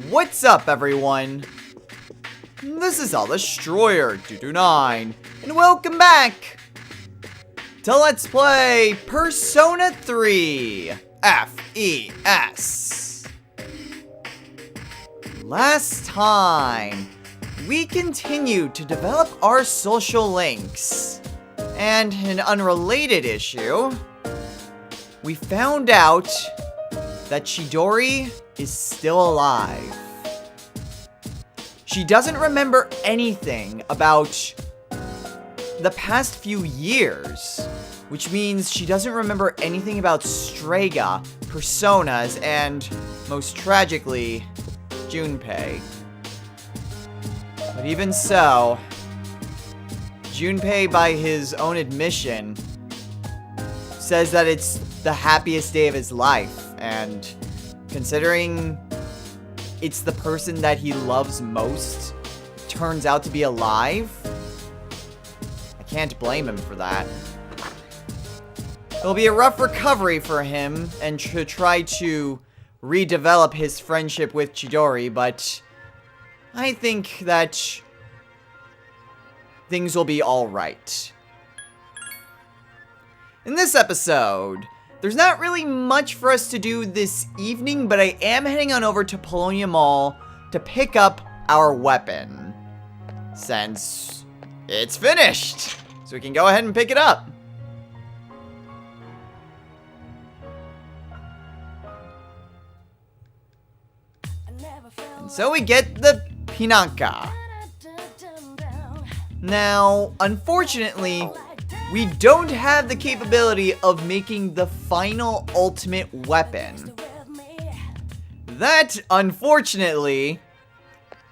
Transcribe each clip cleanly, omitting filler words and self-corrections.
What's up, everyone? This is Destroyer229, and welcome back to Let's Play Persona 3 FES. Last time, we continued to develop our social links, and in an unrelated issue, we found out that Chidori is still alive. She doesn't remember anything about the past few years, which means she doesn't remember anything about Strega, Personas, and, most tragically, Junpei. But even so, Junpei, by his own admission, says that it's the happiest day of his life, and considering it's the person that he loves most turns out to be alive, I can't blame him for that. It'll be a rough recovery for him and to try to redevelop his friendship with Chidori, but I think that things will be alright. In this episode, there's not really much for us to do this evening, but I am heading on over to Polonia Mall to pick up our weapon, since it's finished, so we can go ahead and pick it up. And so we get the Pinanka. Now, unfortunately, we don't have the capability of making the final ultimate weapon. That, unfortunately,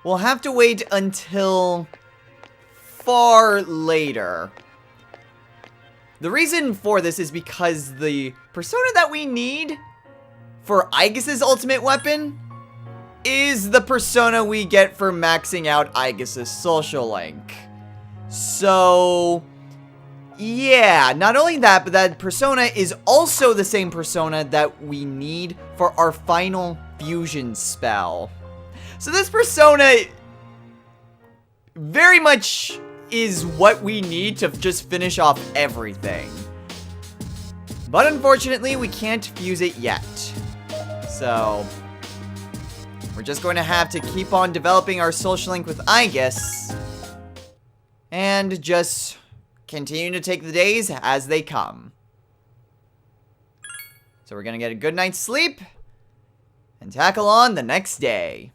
will have to wait until far later. The reason for this is because the persona that we need for Aegis's ultimate weapon is the persona we get for maxing out Aegis's social link. So yeah, not only that, but that persona is also the same persona that we need for our final fusion spell. So this persona very much is what we need to just finish off everything. But unfortunately, we can't fuse it yet. So we're just going to have to keep on developing our social link with Aegis and just continue to take the days as they come. So we're gonna get a good night's sleep and tackle on the next day.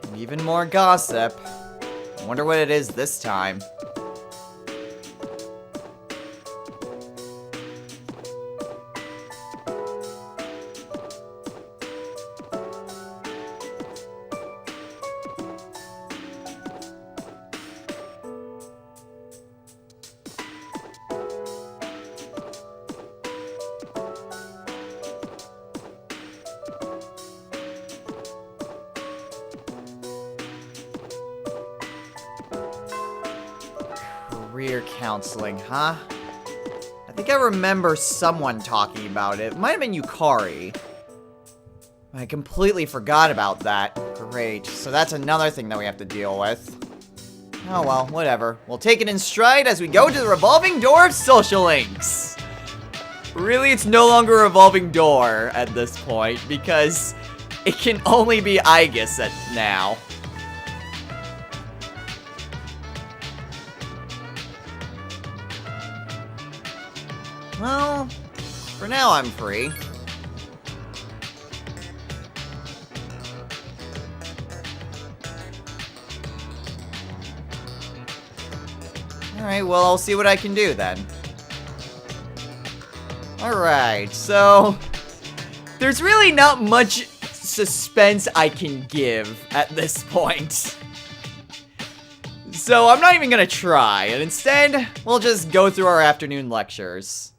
And even more gossip. I wonder what it is this time. Career counseling, huh? I think I remember someone talking about it. It might have been Yukari. I completely forgot about that. Great. So that's another thing that we have to deal with. Oh well, whatever. We'll take it in stride as we go to the revolving door of social links. Really, it's no longer a revolving door at this point because it can only be Aegis now. Well, for now I'm free. Alright, well, I'll see what I can do then. Alright, so there's really not much suspense I can give at this point. So I'm not even gonna try, and instead, we'll just go through our afternoon lectures.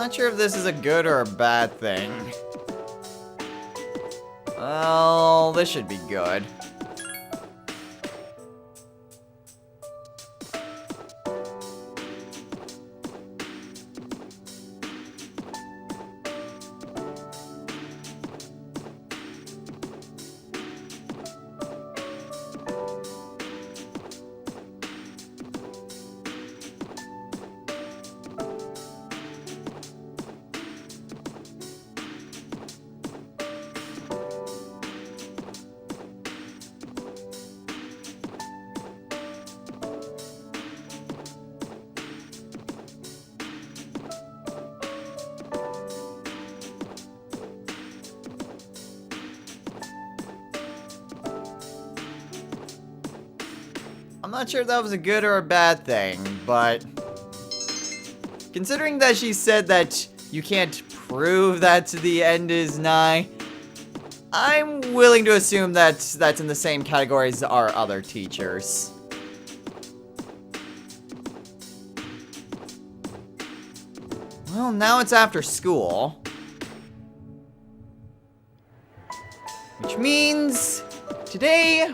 not sure if this is a good or a bad thing. Well, this should be good. I'm not sure if that was a good or a bad thing, but considering that she said that you can't prove that the end is nigh, I'm willing to assume that that's in the same category as our other teachers. Well, now it's after school. Which means today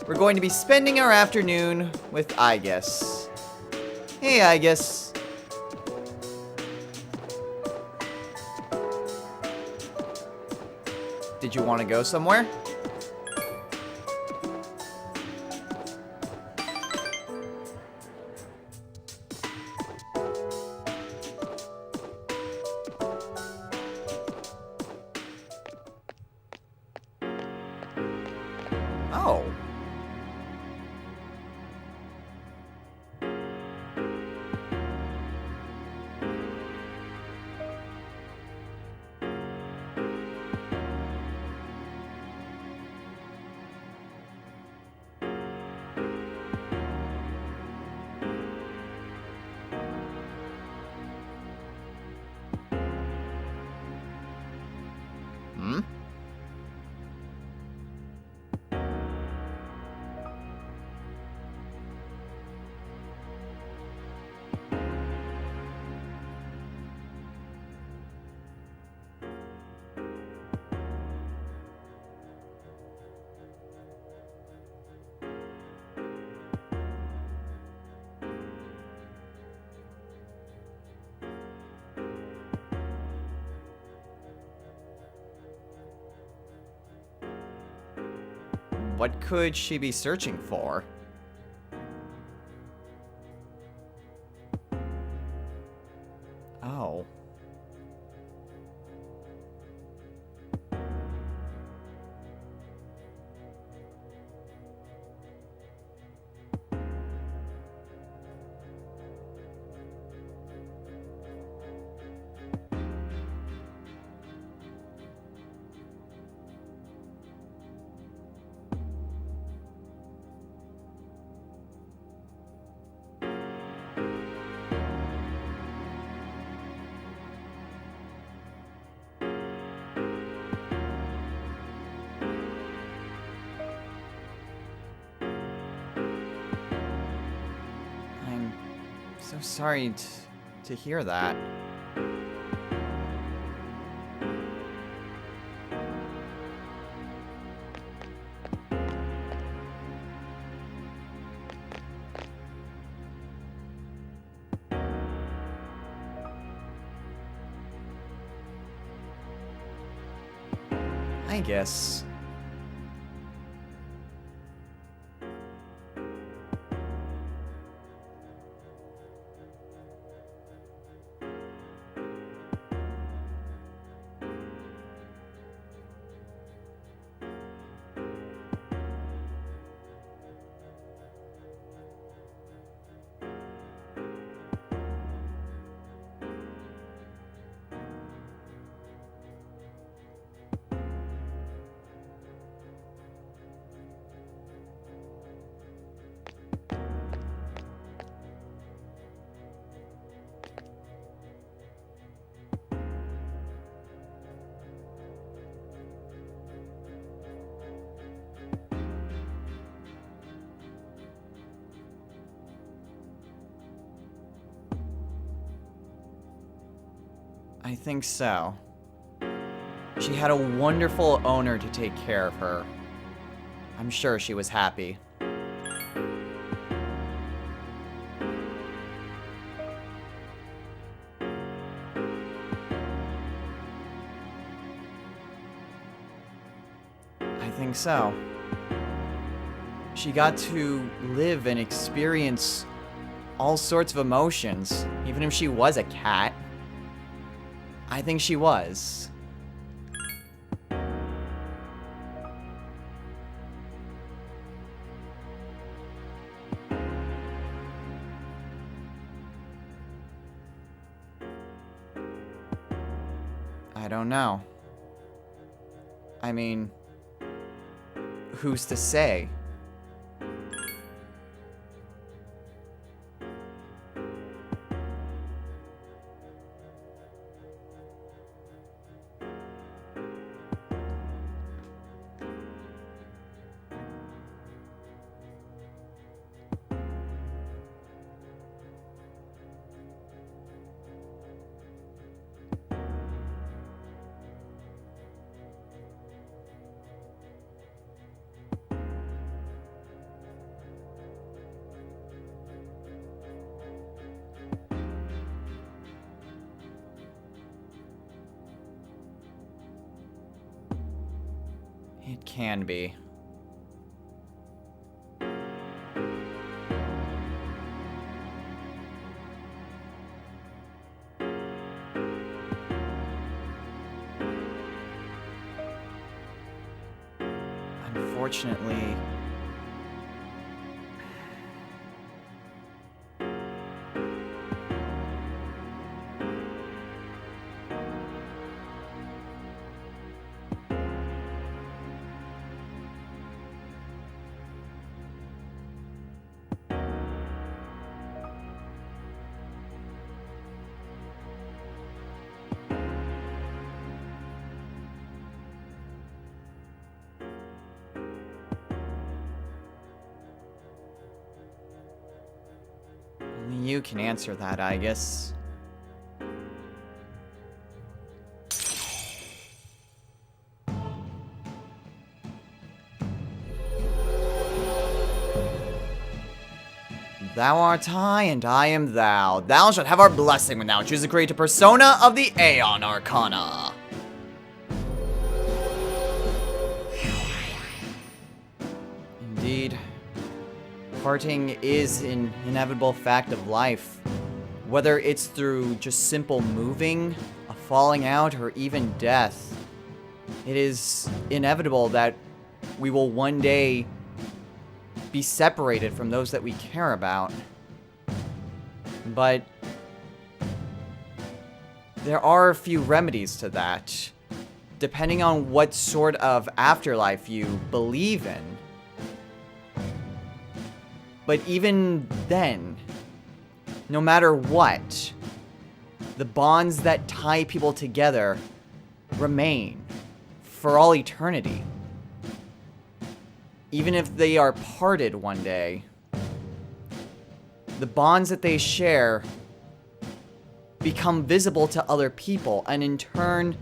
we're going to be spending our afternoon with Igus. Hey, Igus. Did you want to go somewhere? Oh. Hmm? What could she be searching for? Oh. I'm so sorry to hear that. I guess. I think so. She had a wonderful owner to take care of her. I'm sure she was happy. I think so. She got to live and experience all sorts of emotions, even if she was a cat. I think she was. I don't know. I mean, who's to say? It can be. Unfortunately, only you can answer that, I guess. Thou art I, and I am thou. Thou shalt have our blessing when thou choose to create a persona of the Aeon Arcana. Indeed, parting is an inevitable fact of life. Whether it's through just simple moving, a falling out, or even death, it is inevitable that we will one day be separated from those that we care about. But there are a few remedies to that, depending on what sort of afterlife you believe in. But even then, no matter what, the bonds that tie people together remain for all eternity. Even if they are parted one day, the bonds that they share become visible to other people and in turn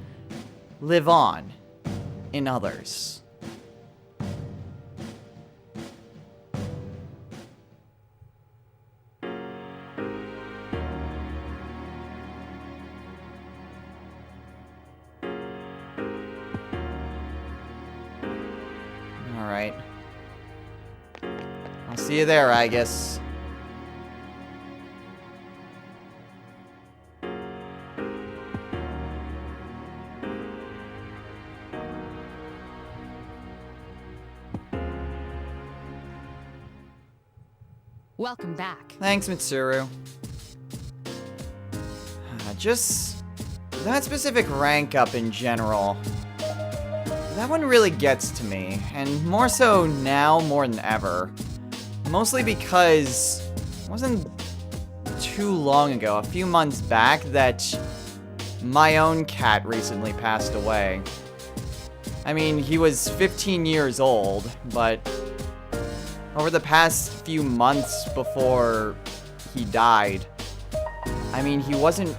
live on in others. Alright. I'll see you there, I guess. Welcome back. Thanks, Mitsuru. Just that specific rank up in general. That one really gets to me, and more so now more than ever. Mostly because it wasn't too long ago, a few months back, that my own cat recently passed away. I mean, he was 15 years old, but over the past few months before he died, I mean, he wasn't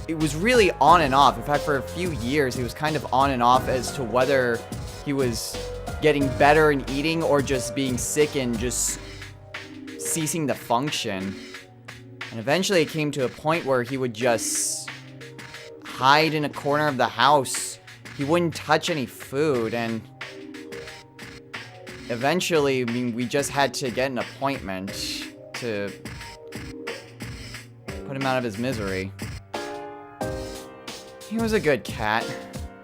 it was really on and off. In fact, for a few years, he was kind of on and off as to whether he was getting better and eating or just being sick and just ceasing to function. And eventually it came to a point where he would just hide in a corner of the house. He wouldn't touch any food, and eventually, I mean, we just had to get an appointment to put him out of his misery. He was a good cat,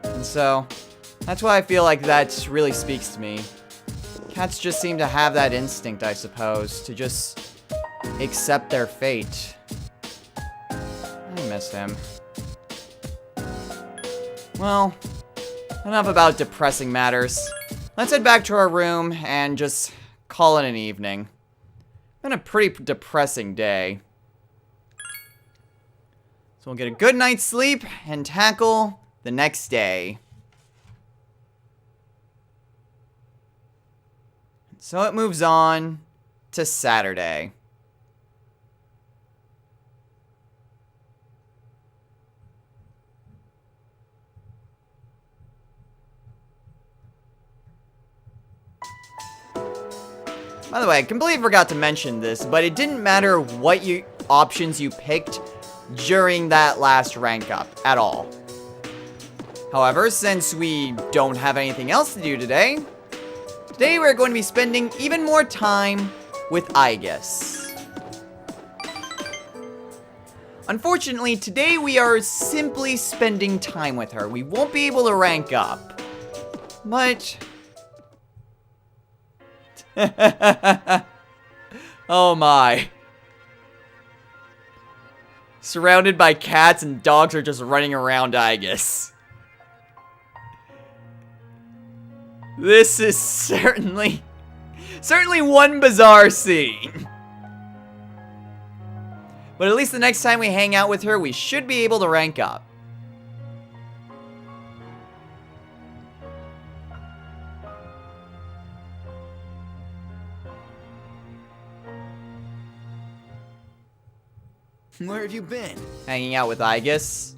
and so that's why I feel like that really speaks to me. Cats just seem to have that instinct, I suppose, to just accept their fate. I miss him. Well, enough about depressing matters. Let's head back to our room and just call it an evening. Been a pretty depressing day. So we'll get a good night's sleep and tackle the next day. So it moves on to Saturday. By the way, I completely forgot to mention this, but it didn't matter what options you picked during that last rank up at all. However, since we don't have anything else to do today we're going to be spending even more time with Aegis. Unfortunately, today we are simply spending time with her. We won't be able to rank up. But... oh my. Surrounded by cats and dogs are just running around Aegis. This is certainly one bizarre scene. But at least the next time we hang out with her, we should be able to rank up. Where have you been? Hanging out with Aegis.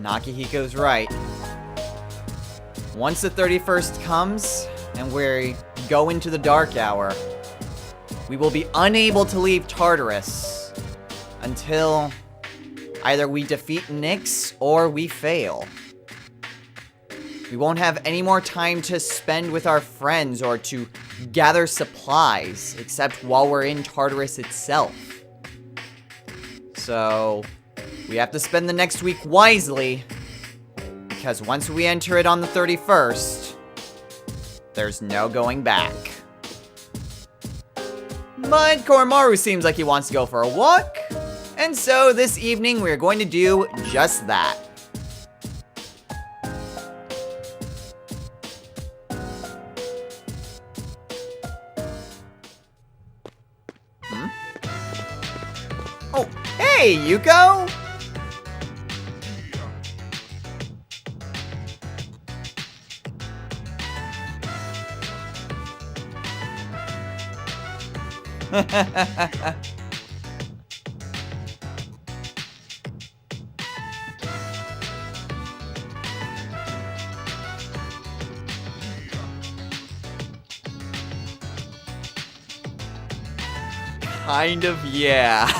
Nakahiko's right. Once the 31st comes, and we go into the dark hour, we will be unable to leave Tartarus until either we defeat Nyx or we fail. We won't have any more time to spend with our friends or to gather supplies, except while we're in Tartarus itself. So... we have to spend the next week wisely, because once we enter it on the 31st, there's no going back. But Koromaru seems like he wants to go for a walk, and so this evening we're going to do just that. Oh, hey, Yuko! Kind of, yeah.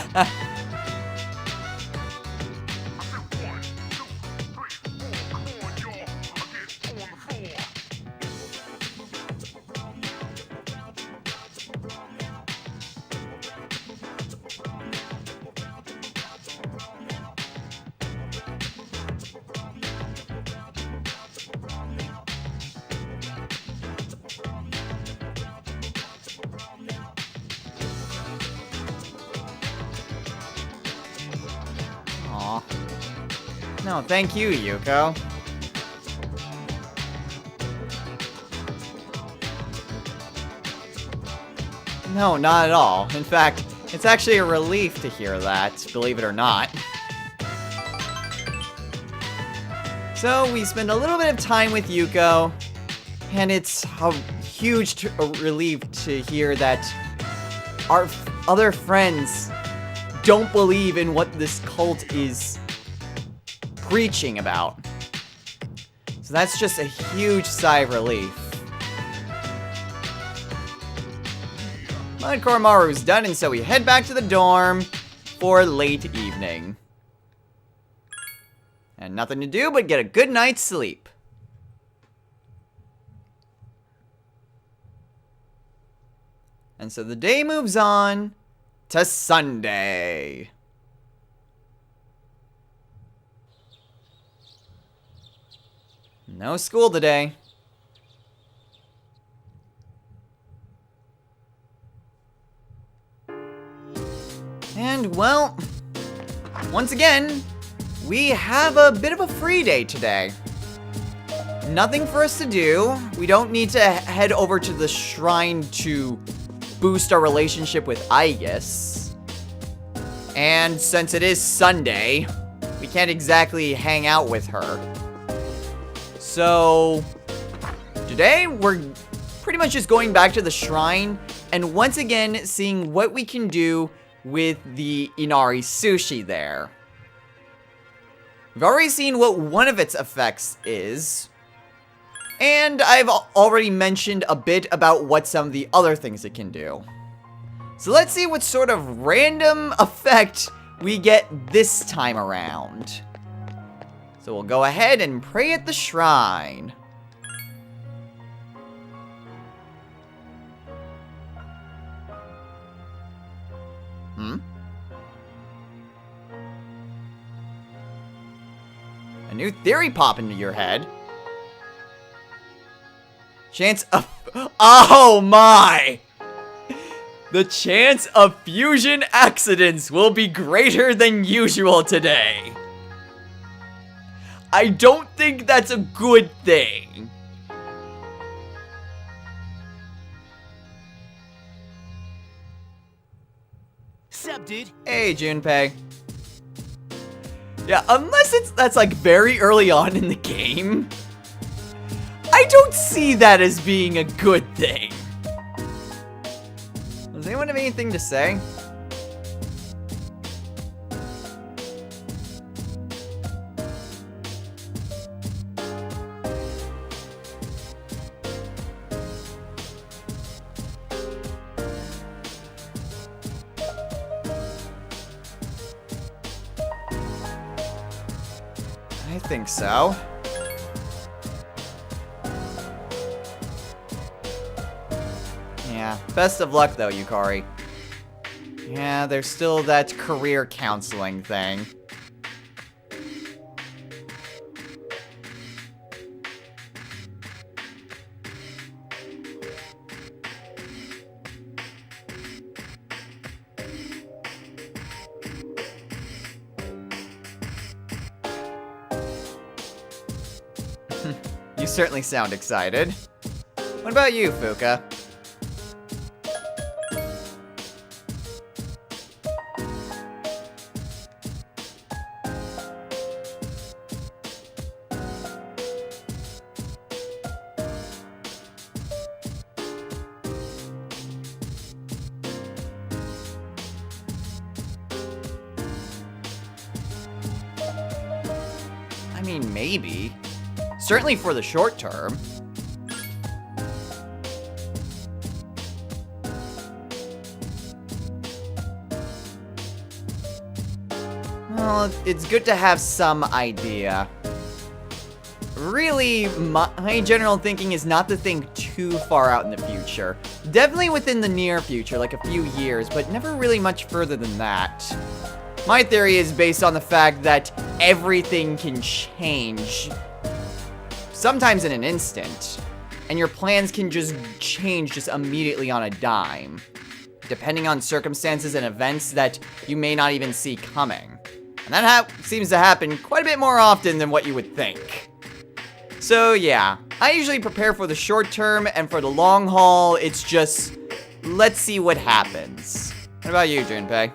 No, thank you, Yuko. No, not at all. In fact, it's actually a relief to hear that, believe it or not. So, we spend a little bit of time with Yuko, and it's a huge relief to hear that our other friends don't believe in what this cult is preaching about. So that's just a huge sigh of relief. But Koromaru's done, and so we head back to the dorm for late evening. And nothing to do but get a good night's sleep. And so the day moves on to Sunday. No school today. And, well, once again, we have a bit of a free day today. Nothing for us to do. We don't need to head over to the shrine to boost our relationship with Aegis. And since it is Sunday, we can't exactly hang out with her. So, today we're pretty much just going back to the shrine and once again seeing what we can do with the Inari sushi there. We've already seen what one of its effects is, and I've already mentioned a bit about what some of the other things it can do. So let's see what sort of random effect we get this time around. So we'll go ahead and pray at the shrine. A new theory pop into your head. Chance of... Oh my! The chance of fusion accidents will be greater than usual today. I don't think that's a good thing. Sup, dude? Hey, Junpei. Yeah, unless that's like very early on in the game, I don't see that as being a good thing. Does anyone have anything to say? I think so. Yeah, best of luck though, Yukari. Yeah, there's still that career counseling thing. You certainly sound excited. What about you, Fuka? I mean, maybe. Certainly for the short term. Well, it's good to have some idea. Really, my general thinking is not to think too far out in the future. Definitely within the near future, like a few years, but never really much further than that. My theory is based on the fact that everything can change, sometimes in an instant, and your plans can just change just immediately on a dime, depending on circumstances and events that you may not even see coming. And that seems to happen quite a bit more often than what you would think. So yeah, I usually prepare for the short term, and for the long haul, it's just, let's see what happens. What about you, Junpei?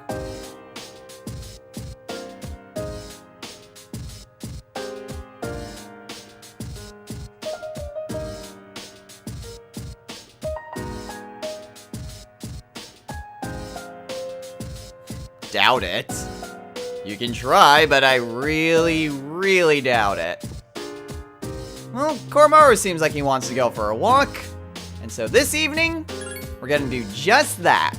Doubt it. You can try, but I really, really doubt it. Well, Koromaru seems like he wants to go for a walk. And so this evening, we're gonna do just that.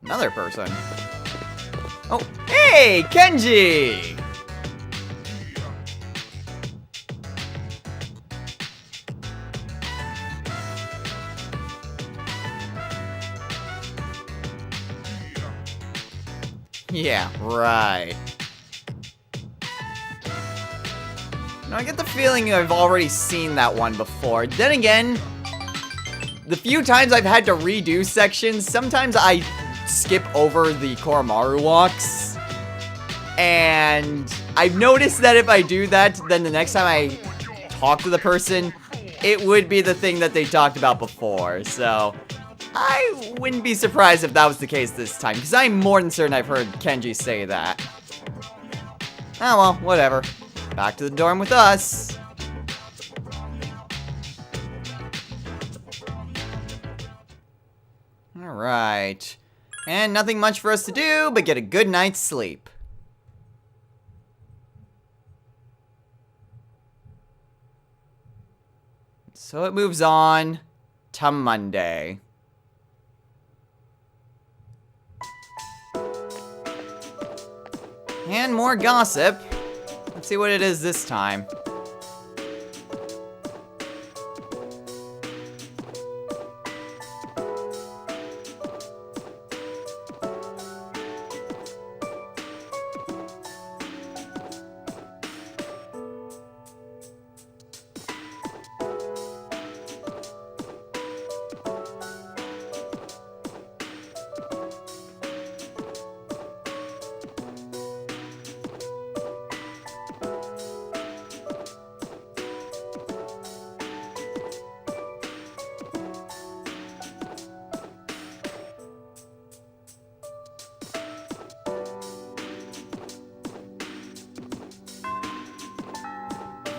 Another person. Oh, hey, Kenji! Yeah, right. Now, I get the feeling I've already seen that one before. Then again, the few times I've had to redo sections, sometimes I skip over the Koromaru walks. And I've noticed that if I do that, then the next time I talk to the person, it would be the thing that they talked about before. So I wouldn't be surprised if that was the case this time, because I'm more than certain I've heard Kenji say that. Oh well, whatever. Back to the dorm with us. Alright. And nothing much for us to do but get a good night's sleep. So it moves on to Monday. And more gossip. Let's see what it is this time.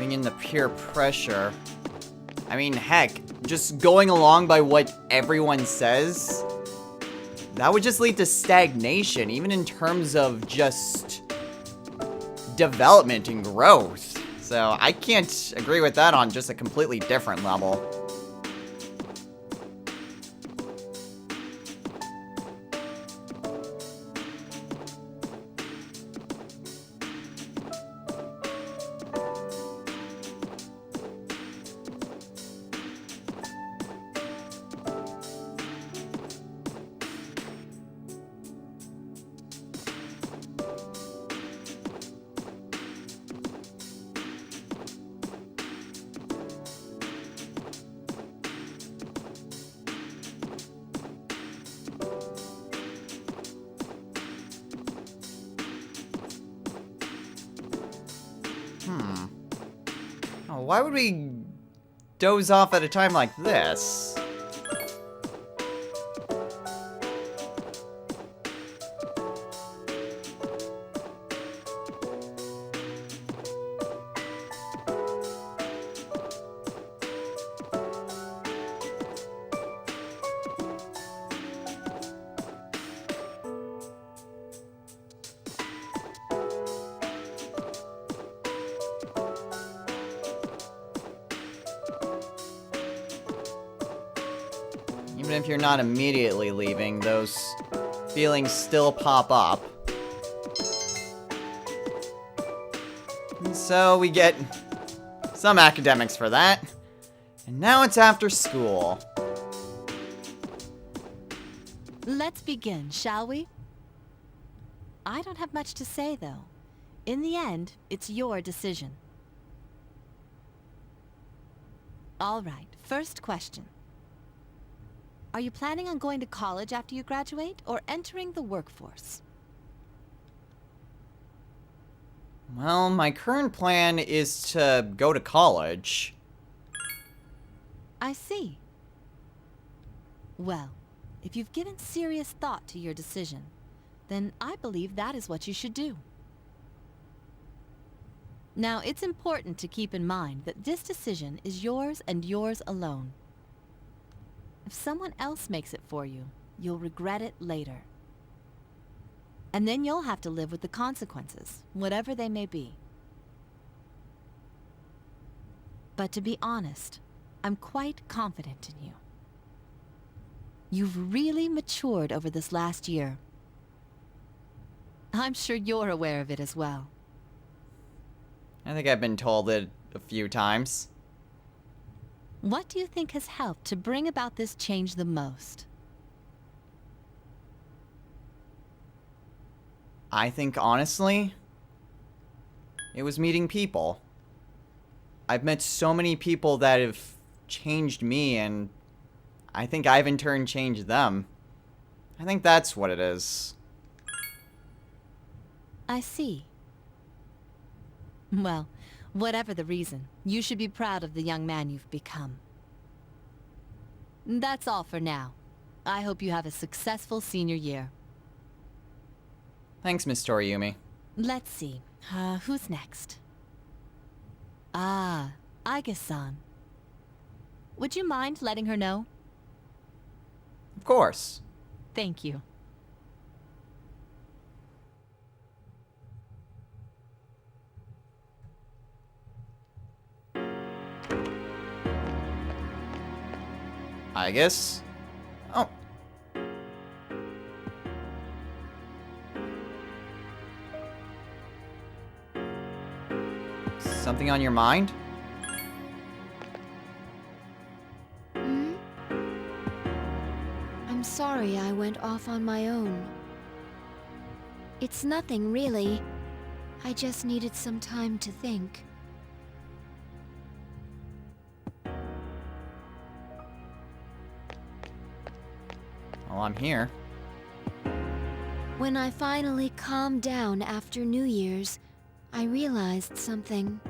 In the peer pressure. I mean, heck, just going along by what everyone says, that would just lead to stagnation, even in terms of just development and growth. So I can't agree with that on just a completely different level. Oh, why would we doze off at a time like this? Even if you're not immediately leaving, those feelings still pop up. And so we get some academics for that. And now it's after school. Let's begin, shall we? I don't have much to say, though. In the end, it's your decision. All right, first question. Are you planning on going to college after you graduate, or entering the workforce? Well, my current plan is to go to college. I see. Well, if you've given serious thought to your decision, then I believe that is what you should do. Now, it's important to keep in mind that this decision is yours and yours alone. If someone else makes it for you, you'll regret it later. And then you'll have to live with the consequences, whatever they may be. But to be honest, I'm quite confident in you. You've really matured over this last year. I'm sure you're aware of it as well. I think I've been told it a few times. What do you think has helped to bring about this change the most? I think, honestly, it was meeting people. I've met so many people that have changed me, and I think I've in turn changed them. I think that's what it is. I see. Well, whatever the reason, you should be proud of the young man you've become. That's all for now. I hope you have a successful senior year. Thanks, Miss Toriumi. Let's see. Who's next? Ah, Aiga-san. Would you mind letting her know? Of course. Thank you. I guess. Oh. Something on your mind? I'm sorry I went off on my own. It's nothing, really. I just needed some time to think. Well, I'm here. When I finally calmed down after New Year's, I realized something.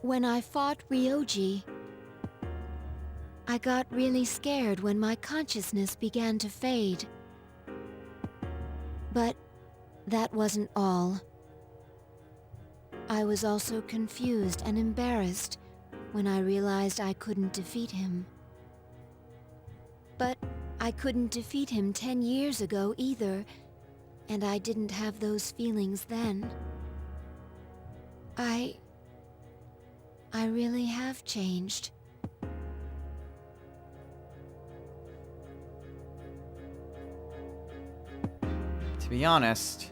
When I fought Ryoji, I got really scared when my consciousness began to fade. But that wasn't all. I was also confused and embarrassed when I realized I couldn't defeat him. But I couldn't defeat him 10 years ago either, and I didn't have those feelings then. I really have changed. To be honest,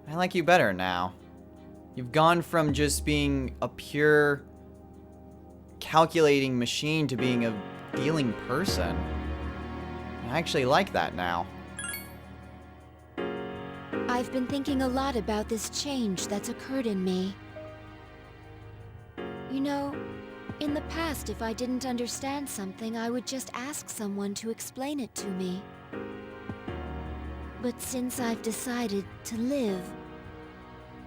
I like you better now. You've gone from just being a pure calculating machine to being a feeling person. I actually like that now. I've been thinking a lot about this change that's occurred in me. You know, in the past, if I didn't understand something, I would just ask someone to explain it to me. But since I've decided to live,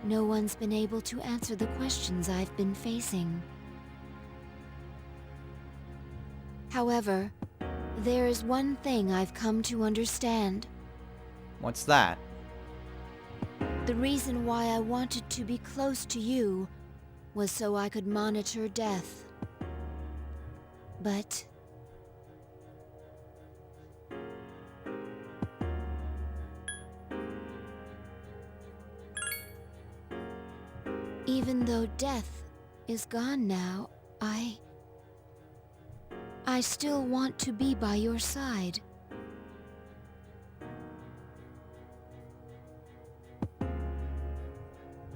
no one's been able to answer the questions I've been facing. However, there is one thing I've come to understand. What's that? The reason why I wanted to be close to you was so I could monitor death. But even though death is gone now, I still want to be by your side.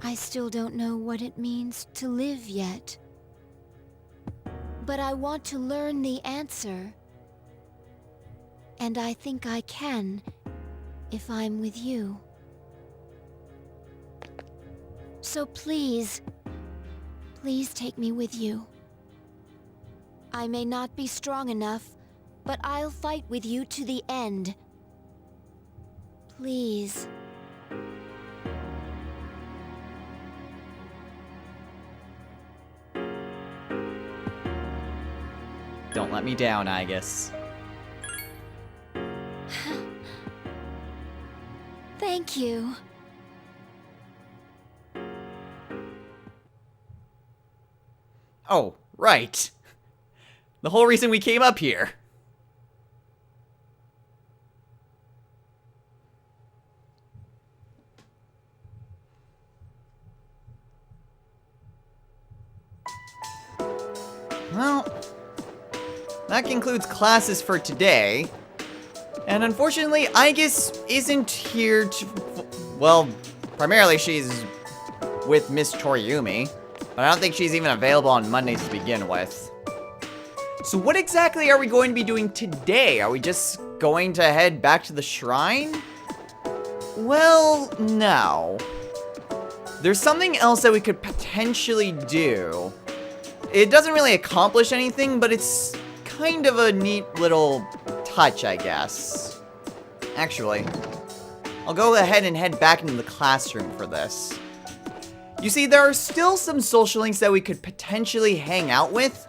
I still don't know what it means to live yet. But I want to learn the answer. And I think I can if I'm with you. So please, please take me with you. I may not be strong enough, but I'll fight with you to the end. Please. Don't let me down, Aegis. Thank you. Oh, right. The whole reason we came up here. Well, that concludes classes for today. And unfortunately, Aegis isn't here to... Well, primarily she's with Miss Toriumi. But I don't think she's even available on Mondays to begin with. So what exactly are we going to be doing today? Are we just going to head back to the shrine? Well, no. There's something else that we could potentially do. It doesn't really accomplish anything, but it's kind of a neat little touch, I guess. Actually, I'll go ahead and head back into the classroom for this. You see, there are still some social links that we could potentially hang out with,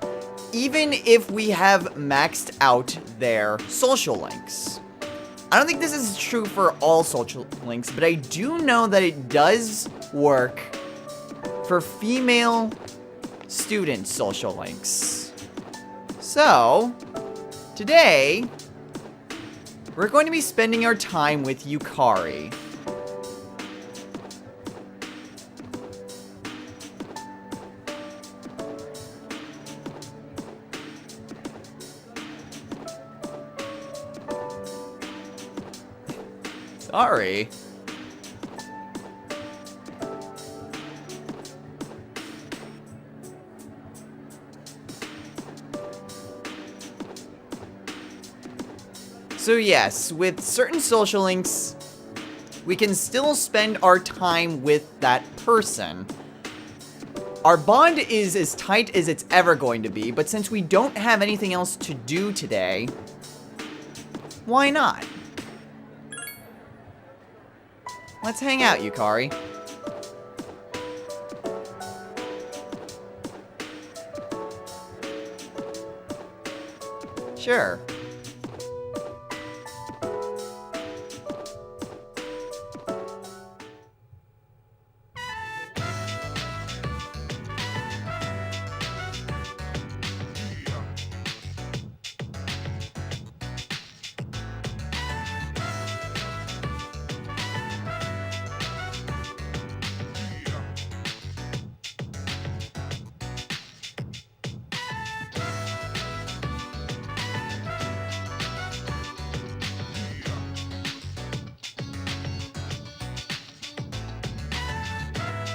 even if we have maxed out their social links. I don't think this is true for all social links, but I do know that it does work for female student social links. So, today, we're going to be spending our time with Yukari. Sorry. So yes, with certain social links, we can still spend our time with that person. Our bond is as tight as it's ever going to be, but since we don't have anything else to do today, why not? Let's hang out, Yukari. Sure.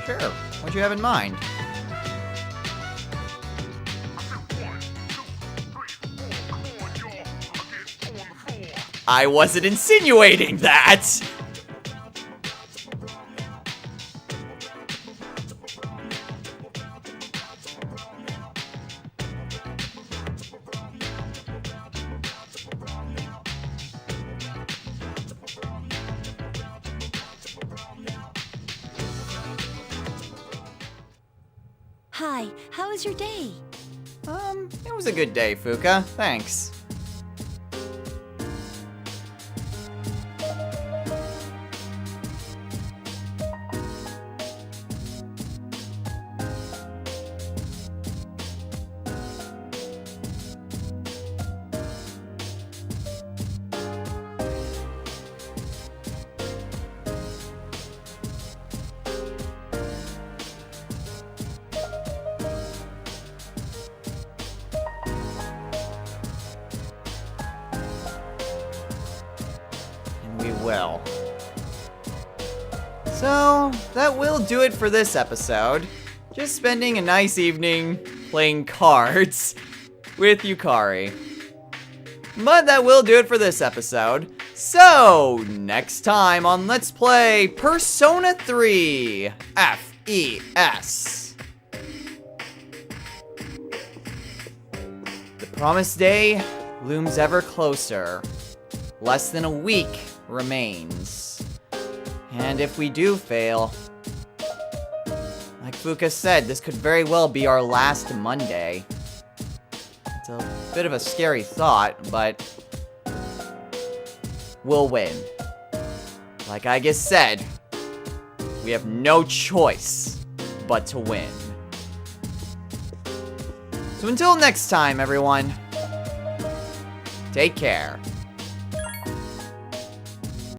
Sure. What do you have in mind? I wasn't insinuating that! Hi, how was your day? It was a good day, Fuka. Thanks. We will. So, that will do it for this episode. Just spending a nice evening playing cards with Yukari. But that will do it for this episode. So, next time on Let's Play Persona 3 FES. The Promised day looms ever closer. Less than a week remains. And if we do fail, like Fuka said, this could very well be our last Monday. It's a bit of a scary thought, but we'll win. Like I just said, we have no choice but to win. So until next time, everyone, take care.